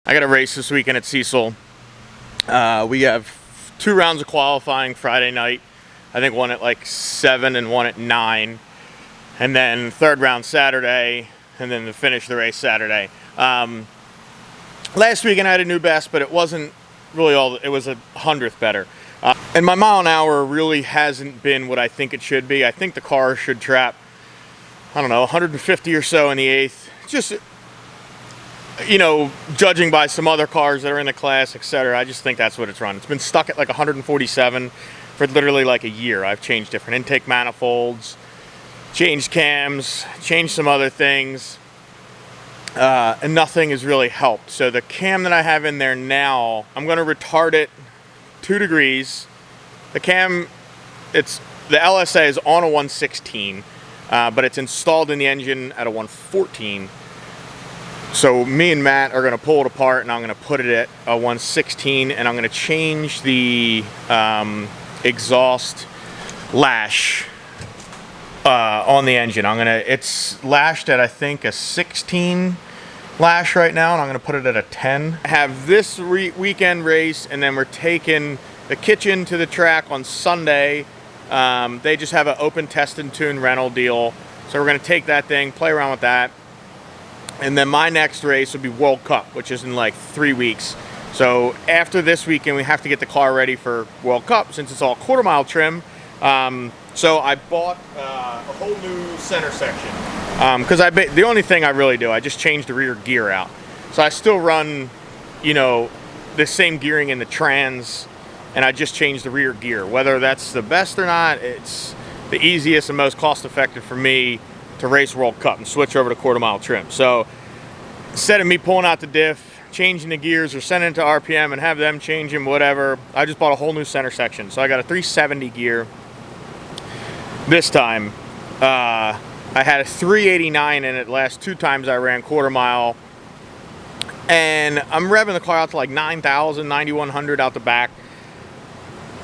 I got a race this weekend at Cecil. We have 2 rounds of qualifying Friday night. I think one at like 7 and one at 9. And then 3rd round Saturday, and then to finish the race Saturday. Last weekend I had a new best, but it wasn't really all, it was a 100th better. And my mile an hour really hasn't been what I think it should be. I think the car should trap, I don't know, 150 or so in the 8th. Just, you know, judging by some other cars that are in the class, etc. I just think that's what it's run. It's been stuck at like 147 for literally like a year. I've changed different intake manifolds, changed cams, changed some other things, and nothing has really helped. So the cam that I have in there now, I'm going to retard it 2 degrees. The cam, the LSA is on a 116, but it's installed in the engine at a 114. So me and Matt are going to pull it apart, and I'm going to put it at a 116, and I'm going to change the exhaust lash on the engine. It's lashed at, I think, a 16 lash right now, and I'm going to put it at a 10. I have this weekend race, and then we're taking the kitchen to the track on Sunday. They just have an open test and tune rental deal, so we're going to take that thing, play around with that. And then my next race will be World Cup, which is in like 3 weeks. So after this weekend, we have to get the car ready for World Cup since it's all quarter-mile trim. So I bought a whole new center section. Because the only thing I really do, I just change the rear gear out. So I still run, you know, the same gearing in the trans, and I just change the rear gear. Whether that's the best or not, it's the easiest and most cost-effective for me to race World Cup and switch over to quarter-mile trim. So instead of me pulling out the diff, changing the gears, or sending it to RPM and have them change them, whatever, I just bought a whole new center section. So I got a 370 gear this time. I had a 389 in it last 2 times I ran quarter mile, and I'm revving the car out to like 9,000, 9,100 out the back.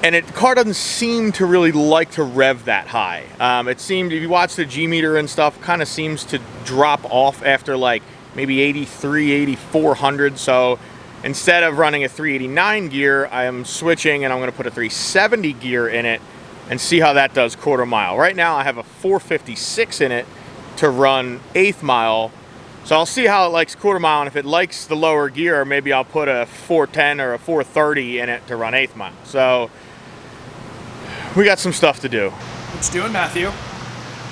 And the car doesn't seem to really like to rev that high. It seemed, if you watch the G meter and stuff, kind of seems to drop off after like maybe 83, 8,400. So instead of running a 389 gear, I am switching, and I'm going to put a 370 gear in it and see how that does quarter mile. Right now I have a 456 in it to run 8th mile. So I'll see how it likes quarter mile, and if it likes the lower gear, maybe I'll put a 410 or a 430 in it to run 8th mile. So we got some stuff to do. What you doing, Matthew?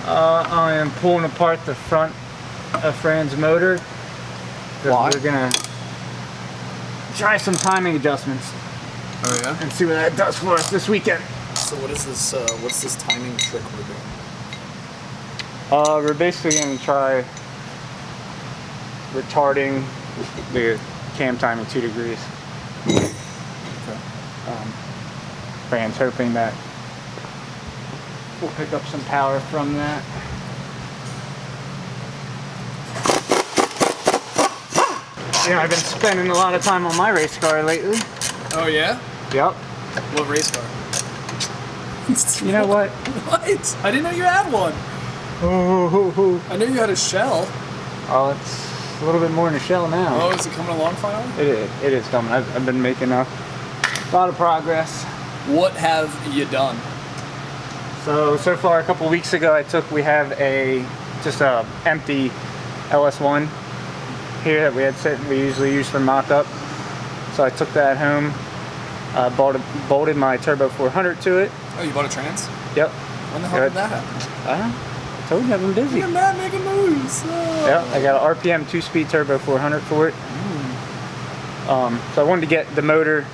I am pulling apart the front of Fran's motor. Why? We're gonna try some timing adjustments. Oh yeah? And see what that does for us this weekend. So what is this, what's this timing trick we're doing? We're basically gonna try retarding the cam timing 2 degrees. Okay. Fran's hoping that we'll pick up some power from that. Yeah, I've been spending a lot of time on my race car lately. Oh yeah? Yep. What race car? You know what? What? I didn't know you had one. Oh, I knew you had a shell. it's a little bit more than a shell now. Oh, is it coming along finally? It is coming. I've been making a lot of progress. What have you done? So far, a couple weeks ago, we have just a empty LS1 here that we had sitting. We usually use for mock-up. So I took that home, bolted my Turbo 400 to it. Oh, you bought a trans? Yep. When the hell did that happen? I told you I've been busy. Look at Matt making moves. Oh. Yep, I got an RPM 2-speed Turbo 400 for it. So I wanted to get the motor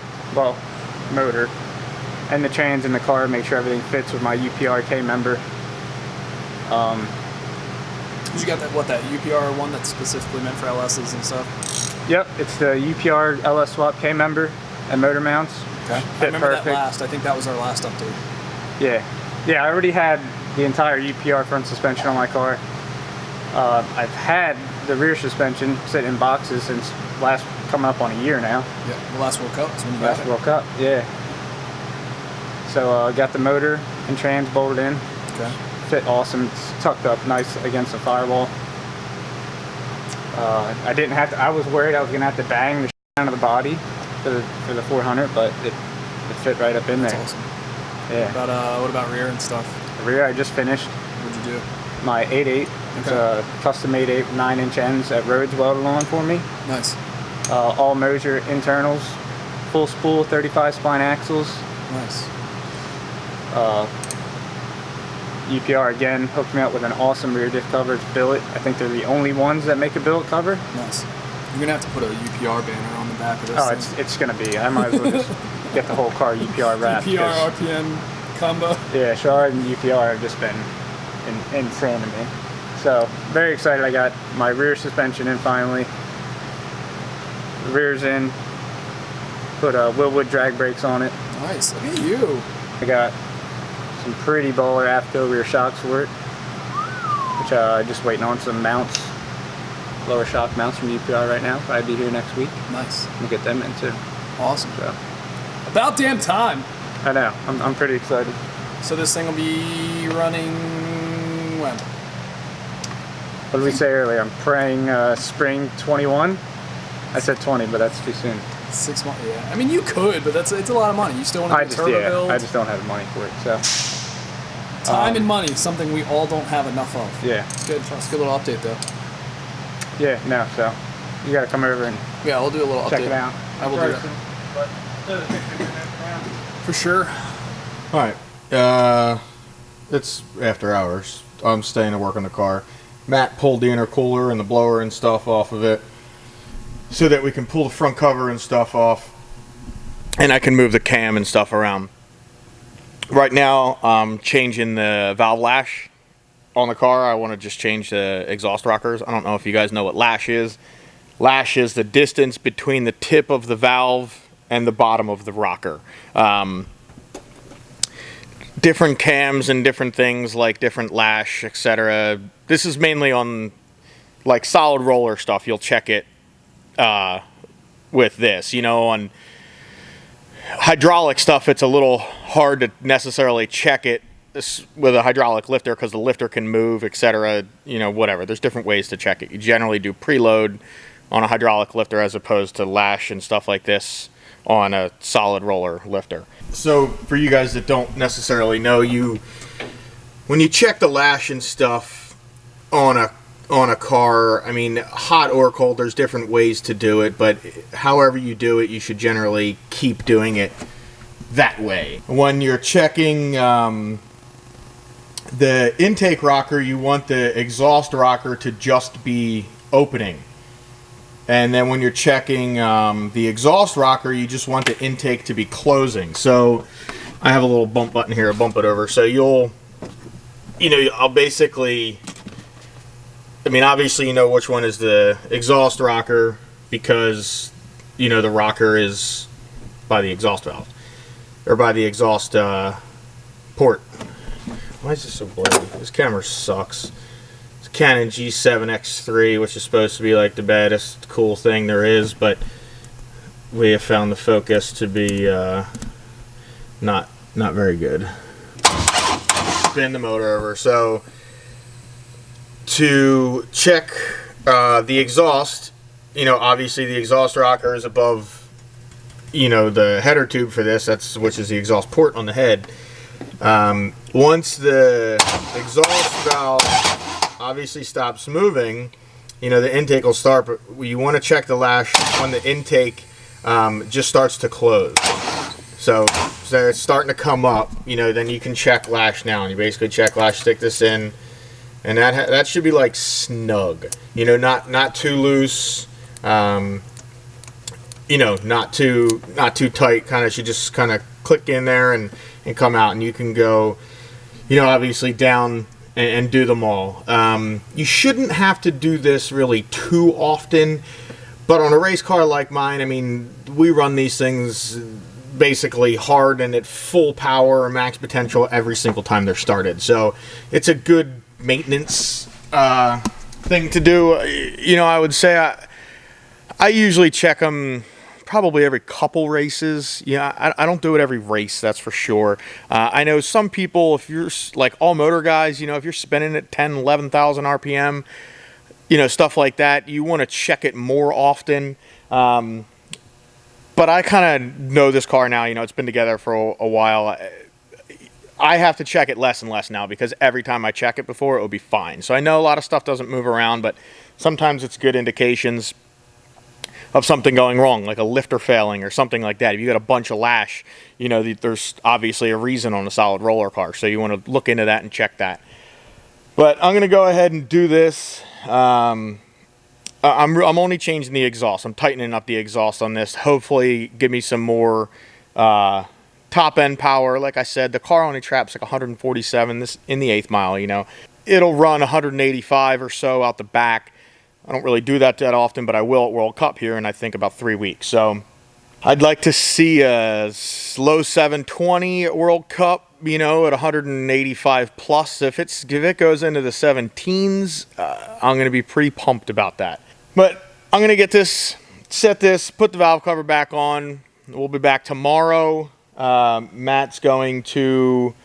and the trans in the car, make sure everything fits with my UPR K member. You got that UPR one that's specifically meant for LSs and stuff? Yep, it's the UPR LS swap K member and motor mounts. Okay. I remember that last. I think that was our last update. Yeah, I already had the entire UPR front suspension on my car. I've had the rear suspension sitting in boxes since coming up on a year now. Yeah, the last World Cup is when you got it. Last World Cup, yeah. So I got the motor and trans bolted in. Okay. Fit awesome. It's tucked up nice against the firewall. I didn't have to. I was worried I was gonna have to bang the down to the body for the 400, but it fit right up in there. That's awesome. Yeah. What about rear and stuff? The rear I just finished. What'd you do? My 8.8. It's a custom 8.8 9-inch ends that Rhodes welded on for me. Nice. All Moser internals, full spool 35 spline axles. Nice. UPR again hooked me up with an awesome rear diff cover. It's billet. I think they're the only ones that make a billet cover. Nice. You're gonna have to put a UPR banner on the back of this. Oh, thing. it's gonna be. I might as well just get the whole car UPR wrapped. UPR RPM combo. Yeah, Shard and UPR have just been insane to me. So very excited. I got my rear suspension in finally. The rear's in. Put Willwood drag brakes on it. Nice. Look at you. I got some pretty baller AFCO rear shocks for it, which just waiting on some mounts, lower shock mounts from UPR right now. I'd be here next week. Nice. We'll get them in too. Awesome. So about damn time. I know. I'm pretty excited. So this thing will be running when? What did we say earlier? I'm praying spring 21. I said 20, but that's too soon. 6 months. Yeah. I mean, you could, but it's a lot of money. You still want to do a turbo build. I just don't have the money for it. So time and money is something we all don't have enough of. Yeah. It's good. It's a good little update though. Yeah. No. So you got to come over and Yeah, we'll do a little check update. it out. I will do that. For sure. All right. It's after hours. I'm staying to work on the car. Matt pulled the intercooler and the blower and stuff off of it so that we can pull the front cover and stuff off, and I can move the cam and stuff around. Right now, I'm changing the valve lash on the car. I want to just change the exhaust rockers. I don't know if you guys know what lash is. Lash is the distance between the tip of the valve and the bottom of the rocker. Different cams and different things like different lash, etc. This is mainly on like solid roller stuff. You'll check it with this. You know, on hydraulic stuff, it's a little hard to necessarily check it with a hydraulic lifter because the lifter can move, etc. You know, whatever. There's different ways to check it. You generally do preload on a hydraulic lifter as opposed to lash and stuff like this on a solid roller lifter. So for you guys that don't necessarily know, when you check the lash and stuff on a car, I mean, hot or cold, there's different ways to do it, but however you do it, you should generally keep doing it that way. When you're checking the intake rocker, you want the exhaust rocker to just be opening. And then when you're checking the exhaust rocker, you just want the intake to be closing. So I have a little bump button here. I'll bump it over. So I'll basically, I mean, obviously you know which one is the exhaust rocker because, you know, the rocker is by the exhaust valve. Or by the exhaust port. Why is this so blurry? This camera sucks. Canon G7X3, which is supposed to be like the baddest cool thing there is, but we have found the focus to be not very good. Spin the motor over. So to check the exhaust, you know, obviously the exhaust rocker is above, you know, the header tube for this, which is the exhaust port on the head. Once the exhaust valve obviously stops moving, you know, the intake will start, but you want to check the lash when the intake just starts to close. So it's starting to come up, you know, then you can check lash now. And you basically check lash, stick this in, and that should be like snug, you know, not too loose, you know, not too tight. Kind of should just kind of click in there and come out, and you can go, you know, obviously down and do them all. You shouldn't have to do this really too often, but on a race car like mine, I mean, we run these things basically hard and at full power or max potential every single time they're started. So it's a good maintenance thing to do. You know, I would say I usually check them probably every couple races. Yeah, I don't do it every race, that's for sure. I know some people, if you're like all motor guys, you know, if you're spinning at 10, 11,000 RPM, you know, stuff like that, you want to check it more often. but I kind of know this car now. You know, it's been together for a while. I have to check it less and less now because every time I check it before, it will be fine. So I know a lot of stuff doesn't move around, but sometimes it's good indications of something going wrong, like a lifter failing or something like that. If you got a bunch of lash, you know, there's obviously a reason on a solid roller car. So you want to look into that and check that. But I'm going to go ahead and do this. I'm only changing the exhaust. I'm tightening up the exhaust on this. Hopefully give me some more top end power. Like I said, the car only traps like 147 this in the 8th mile, you know. It'll run 185 or so out the back. I don't really do that often, but I will at World Cup here in I think about 3 weeks. So I'd like to see a low 720 at World Cup, you know, at 185 plus. If it goes into the 17s, I'm going to be pretty pumped about that. But I'm going to get this, set this, put the valve cover back on. We'll be back tomorrow. Matt's going to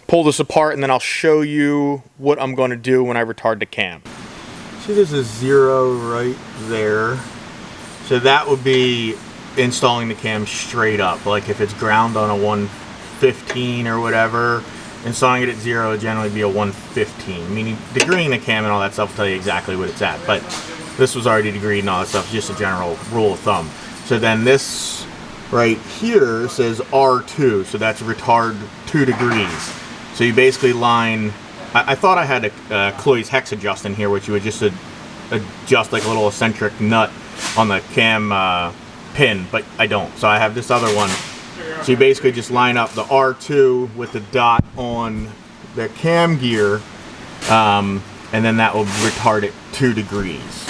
pull this apart, and then I'll show you what I'm going to do when I retard the cam. See, there's a 0 right there. So that would be installing the cam straight up. Like if it's ground on a 115 or whatever, installing it at 0 would generally be a 115. Meaning degreeing the cam and all that stuff will tell you exactly what it's at. But this was already degreed and all that stuff, just a general rule of thumb. So then this right here says R2, so that's retard 2 degrees. So you basically line, I thought I had a Cloy's hex adjust in here, which you would just adjust like a little eccentric nut on the cam pin, but I don't. So I have this other one. So you basically just line up the R2 with the dot on the cam gear, and then that will retard it 2 degrees.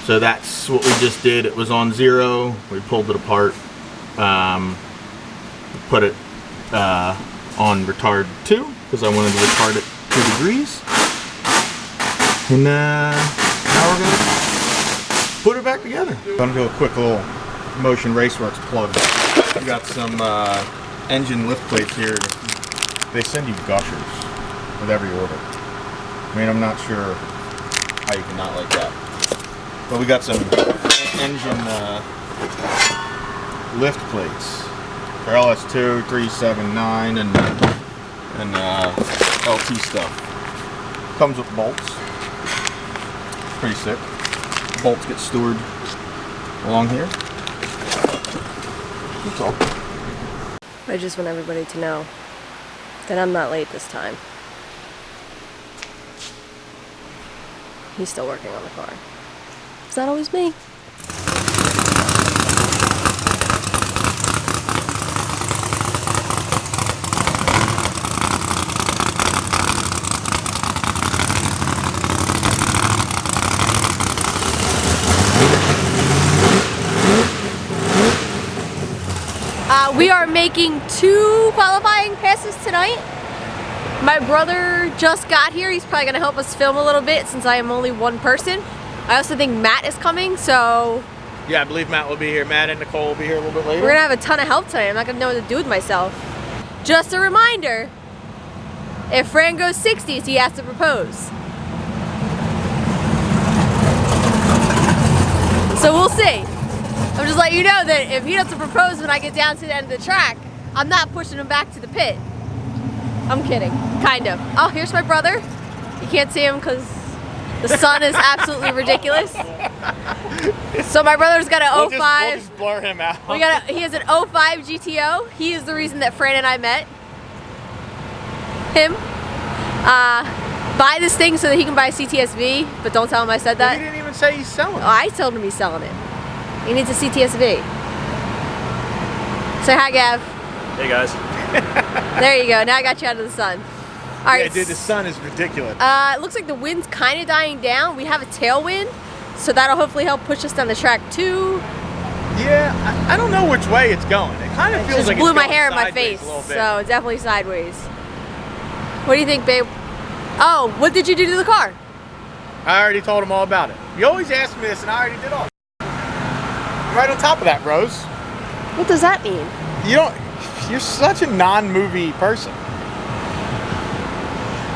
So that's what we just did. It was on 0. We pulled it apart, put it on retard 2 because I wanted to retard it 2 degrees. And now we're going to put it back together. I'm going to do a quick little Motion Raceworks plug. We got some engine lift plates here. They send you gushers with every order. I mean, I'm not sure how you can not like that. But we got some engine lift plates for LS2, 379, and LT stuff. Comes with bolts. Pretty sick. Bolts get stored along here. That's all. I just want everybody to know that I'm not late this time. He's still working on the car. It's not always me. We are making 2 qualifying passes tonight. My brother just got here. He's probably gonna help us film a little bit since I am only one person. I also think Matt is coming, so... Yeah, I believe Matt will be here. Matt and Nicole will be here a little bit later. We're gonna have a ton of help tonight. I'm not gonna know what to do with myself. Just a reminder, if Fran goes 60s, he has to propose. So we'll see. I'm just letting you know that if he doesn't propose when I get down to the end of the track, I'm not pushing him back to the pit. I'm kidding, kind of. Oh, here's my brother. You can't see him because the sun is absolutely ridiculous. So my brother's got an 05. We'll just blur him out. He has an 05 GTO. He is the reason that Fran and I met. Him. Buy this thing so that he can buy a CTSV, but don't tell him I said that. He didn't even say he's selling it. Oh, I told him he's selling it. He needs a CTSV. Say hi, Gav. Hey guys. There you go. Now I got you out of the sun. All right. Yeah, dude, the sun is ridiculous. It looks like the wind's kind of dying down. We have a tailwind, so that'll hopefully help push us down the track too. Yeah, I don't know which way it's going. It kind of feels like blew it's my going hair in my sideways face, a little bit. so definitely sideways. What do you think, babe? Oh, what did you do to the car? I already told him all about it. You always ask me this, and I already did all. Right on top of that, Rose. What does that mean? You're such a non-movie person.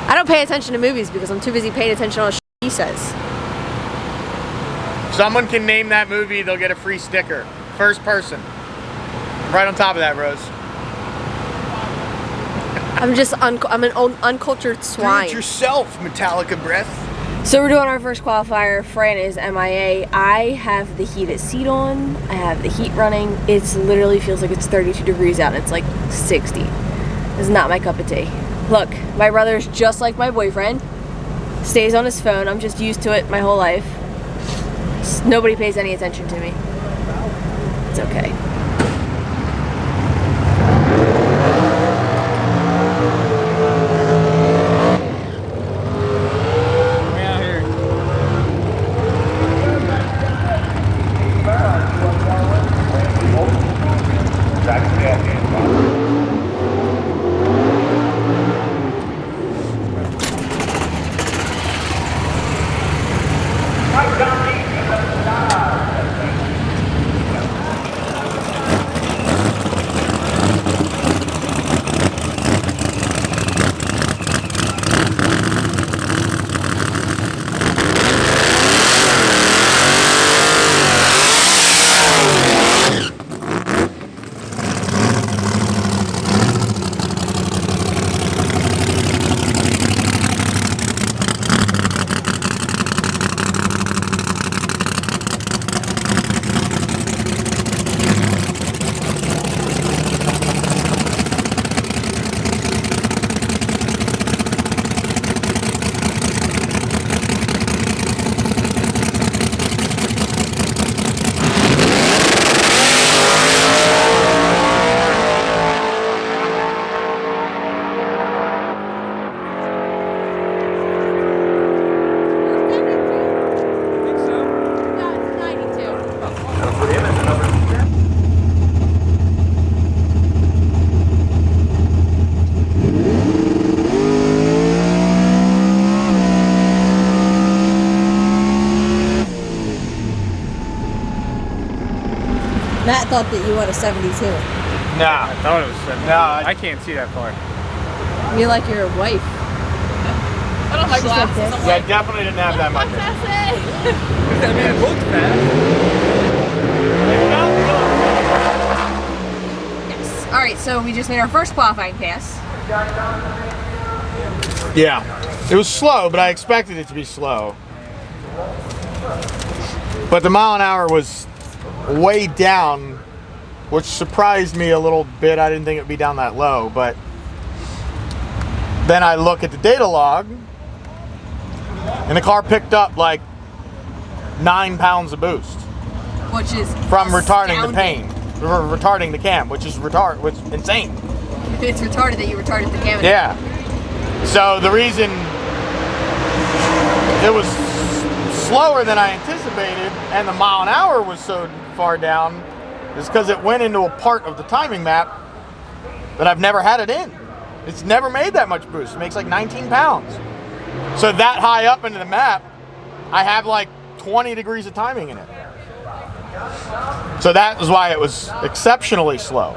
I don't pay attention to movies because I'm too busy paying attention to what he says. Someone can name that movie, they'll get a free sticker. First person. right on top of that, Rose. I'm just I'm an uncultured swine. Do it yourself, Metallica breath. So we're doing our first qualifier. Fran is MIA. I have the heated seat on. I have the heat running. It's literally feels like it's 32 degrees out. It's like 60. It's not my cup of tea. Look, my brother's just like my boyfriend. Stays on his phone. I'm just used to it my whole life. Nobody pays any attention to me. It's okay. Matt thought that you had a 72. Nah. I thought it was 7. No, I can't see that far. You're like your wife. I don't have my She's like glasses. this. Yeah, I definitely didn't have that much. I mean, it looked fast. Yes. All right, so we just made our first qualifying pass. Yeah, it was slow, but I expected it to be slow. But the mile an hour was way down, which surprised me a little bit. I didn't think it would be down that low, but then I look at the data log, and the car picked up like 9 pounds of boost Which is from retarding the astounding. pain, or retarding the cam, which is insane. It's retarded that you retarded the camera. Yeah. So the reason it was slower than I anticipated, and the mile an hour was so far down, is because it went into a part of the timing map that I've never had it in. It's never made that much boost. It makes like 19 pounds. So that high up into the map, I have like 20 degrees of timing in it. So that is why it was exceptionally slow.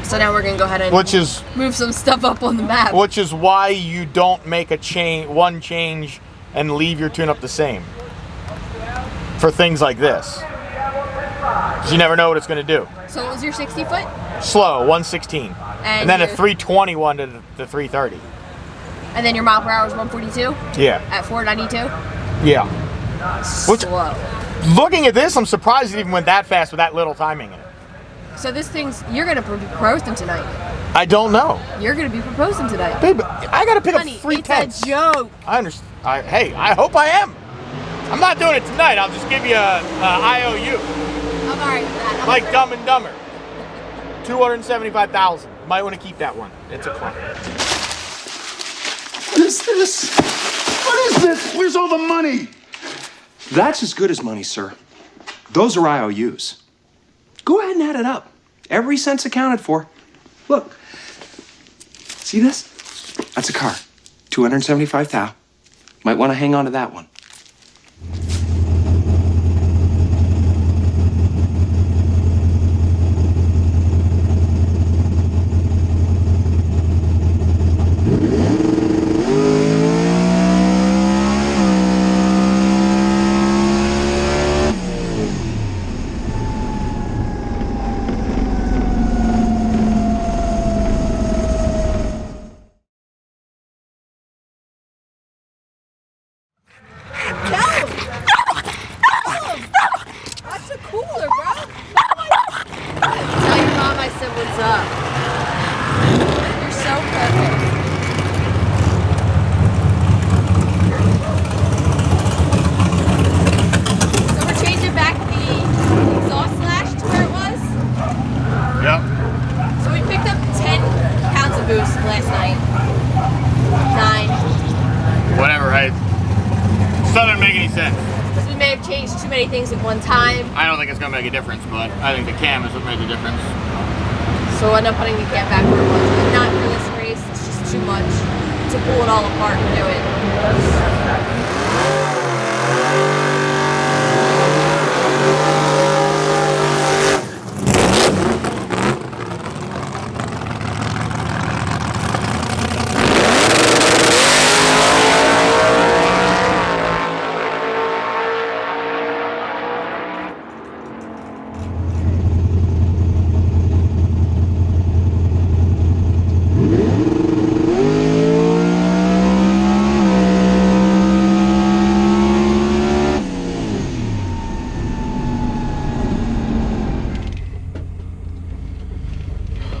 So now we're gonna go ahead and move some stuff up on the map. Which is why you don't make one change and leave your tune-up the same for things like this. 'Cause you never know what it's going to do. So what was your 60 foot? Slow, 116. And then a your- 321 to the 330. And then your mile per hour was 142 Yeah. at 492. Yeah. Which- Slow. Looking at this, I'm surprised it even went that fast with that little timing in it. So this thing's, you're gonna be proposing tonight. I don't know. You're gonna be proposing tonight. Babe, I got to pick Honey, up 3 it's tenths. a joke. I understand. Hey, I hope I am. I'm not doing it tonight. I'll just give you a IOU. I'm alright with that. Like Dumb and Dumber. 275,000. Might want to keep that one. It's a club. What is this? What is this? Where's all the money? That's as good as money, sir. Those are IOUs. Go ahead and add it up. Every cent's accounted for. Look. See this? That's a car. 275,000. Might want to hang on to that one. last night? 9. Whatever, right? Still doesn't make any sense. Because we may have changed too many things at one time. I don't think it's gonna make a difference, but I think the cam is what made the difference. So we'll end up putting the cam back where it was. But not for this race, it's just too much to pull it all apart and do it.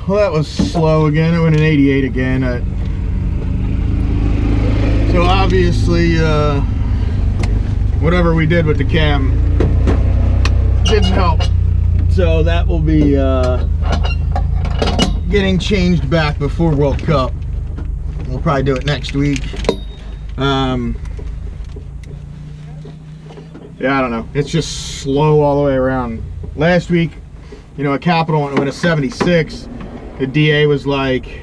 Well, that was slow again. It went an 88 again. So obviously, whatever we did with the cam didn't help. So that will be getting changed back before World Cup. We'll probably do it next week. Yeah, I don't know. It's just slow all the way around. Last week, you know, at Capital, it went a 76. The DA was like,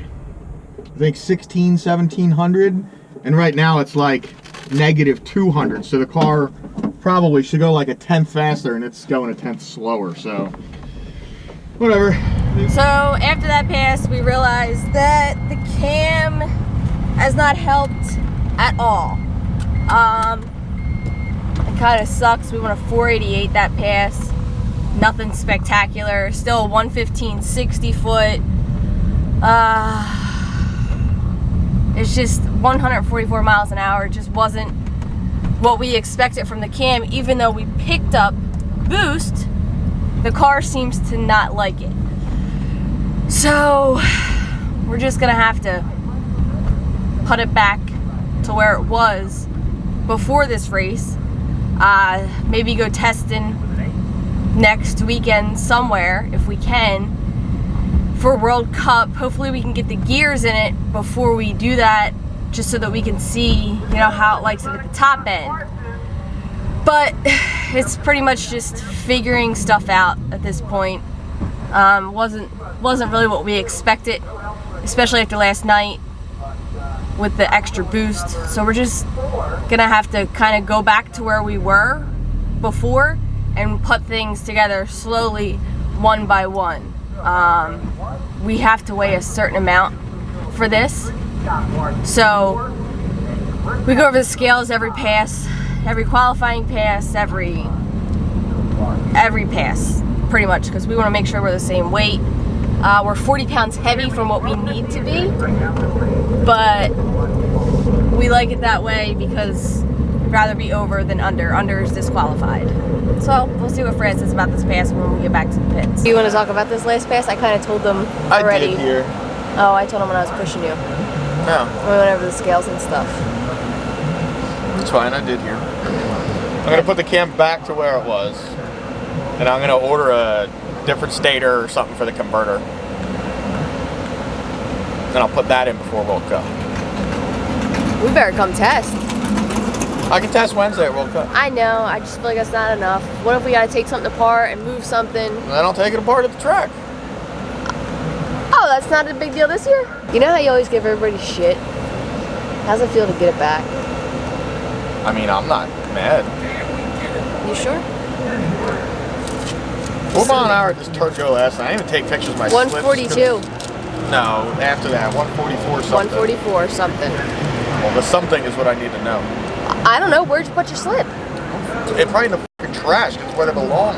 I think 1700, and right now it's like -200. So the car probably should go like a 10th faster, and it's going a 10th slower. So whatever. So after that pass, we realized that the cam has not helped at all. It kind of sucks. We went a 488 that pass. Nothing spectacular. Still a 115 60 foot. It's just 144 miles an hour. It just wasn't what we expected from the cam. Even though we picked up boost, the car seems to not like it. So we're just gonna have to put it back to where it was before this race. Maybe go testing next weekend somewhere if we can for World Cup. Hopefully we can get the gears in it before we do that, just so that we can see, you know, how it likes it at the top end. But it's pretty much just figuring stuff out at this point. Wasn't really what we expected, especially after last night with the extra boost. So we're just gonna have to kind of go back to where we were before and put things together slowly, one by one. We have to weigh a certain amount for this, so we go over the scales every pass, every qualifying pass, every pass, pretty much, because we want to make sure we're the same weight. We're 40 pounds heavy from what we need to be, but we like it that way because we'd rather be over than under. Under is disqualified. So we'll see what Fran says about this pass when we get back to the pits. Do you want to talk about this last pass? I kind of told them already. I did hear. Oh, I told them when I was pushing you. No. We went over the scales and stuff. It's fine, I did hear. I'm gonna put the cam back to where it was, and I'm gonna order a different stator or something for the converter. Then I'll put that in before World Cup. We better come test. I can test Wednesday at World Cup. I know, I just feel like that's not enough. What if we gotta take something apart and move something? Then I'll take it apart at the track. Oh, that's not a big deal this year? You know how you always give everybody shit? How's it feel to get it back? I mean, I'm not mad. You sure? What mile an hour did this turd go last night? I didn't even take pictures of my slips. 142. No, after that, 144 something. 144 something. Well, the something is what I need to know. I don't know, where'd you put your slip? It's probably in the fucking trash, because it's where they belong.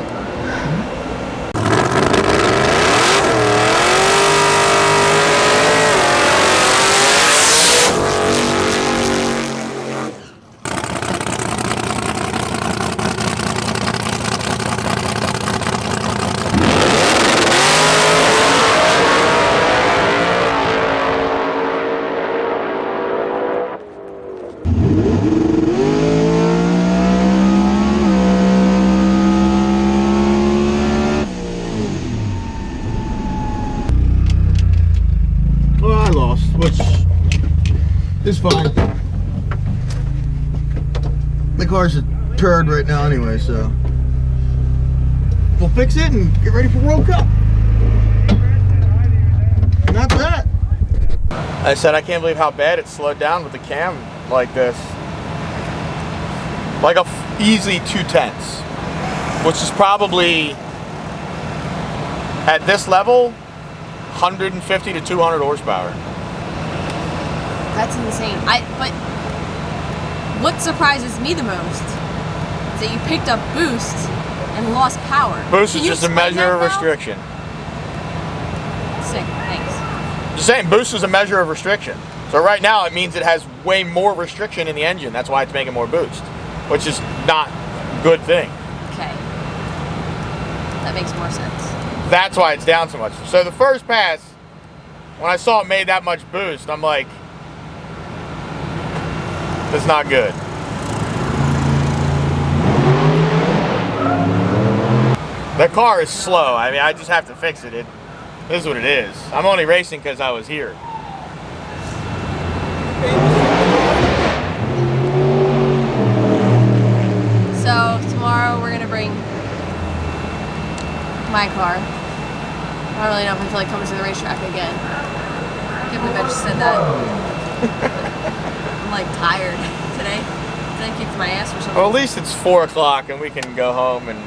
It's fine. The car's a turd right now anyway, so we'll fix it and get ready for World Cup. And that's that. I said I can't believe how bad it slowed down with the cam like this. Like a easy 2/10, which is probably at this level 150 to 200 horsepower. That's insane. But what surprises me the most is that you picked up boost and lost power. Boost Can is you just a explain measure of that now? restriction. Sick, thanks. Just saying, boost is a measure of restriction. So right now it means it has way more restriction in the engine. That's why it's making more boost, which is not a good thing. Okay. That makes more sense. That's why it's down so much. So the first pass, when I saw it made that much boost, I'm like, that's not good. The car is slow. I mean, I just have to fix it. It is what it is. I'm only racing because I was here. So tomorrow we're gonna bring my car. I don't really know if I feel like coming to the racetrack again. I can't believe I just said that. I'm like tired today. Did I kick my ass or something? Well, at least it's 4 o'clock and we can go home and